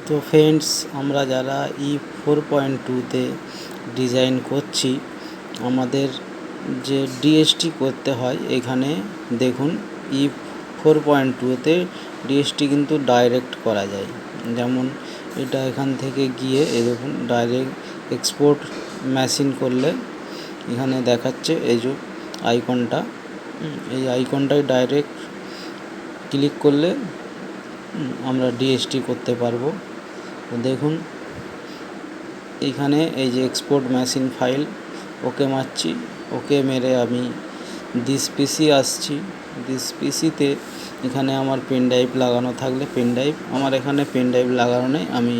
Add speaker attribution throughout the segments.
Speaker 1: তো ফ্রেন্ডস, আমরা যারা E4.2-তে ডিজাইন করছি, আমাদের যে ডিএসটি করতে হয়, এখানে দেখুন E4.2-তে ডিএসটি কিন্তু ডাইরেক্ট করা যায়। যেমন এটা এখান থেকে গিয়ে দেখুন ডাইরেক্ট এক্সপোর্ট মেশিন করলে এখানে দেখাচ্ছে এই যে আইকনটা, এই আইকনটায় ডাইরেক্ট ক্লিক করলে আমরা ডিএসটি করতে পারবো। দেখুন এখানে এই যে এক্সপোর্ট মেশিন ফাইল, ওকে মারছি, ওকে মেরে আমি দিস পিসি আসছি। দিস পিসিতে এখানে আমার পেন ড্রাইভ লাগানো থাকলে পেন ড্রাইভ, আমার এখানে পেন ড্রাইভ লাগানো নেই, আমি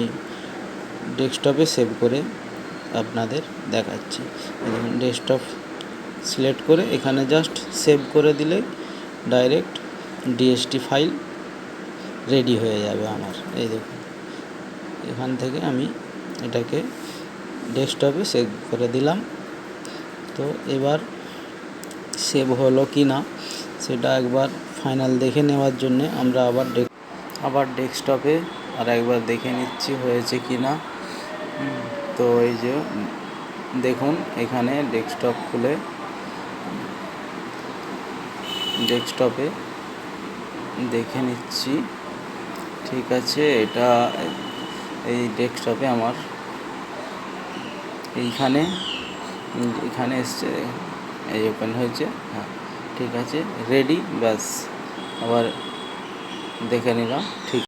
Speaker 1: ডেস্কটপে সেভ করে আপনাদের দেখাচ্ছি। ডেস্কটপ সিলেক্ট করে এখানে জাস্ট সেভ করে দিলে ডাইরেক্ট ডিএসটি ফাইল রেডি হয়ে যাবে আমার। এই দেখুন এখান থেকে আমি এটাকে ডেস্কটপে সেভ করে দিলাম। তো এবার সেভ হলো কি না সেটা একবার ফাইনাল দেখে নেওয়ার জন্যে আমরা আবার ডেস্কটপে আর একবার দেখে নিচ্ছি হয়েছে কি না। তো এই যে দেখুন এখানে ডেস্কটপ খুলে ডেস্কটপে দেখে নিচ্ছি, ঠিক আছে। এটা এই ডেস্কটপে আমার এখানে এসছে, এই ওপেন হয়েছে, হ্যাঁ ঠিক আছে, রেডি। ব্যাস আবার দেখে নিলাম, ঠিক।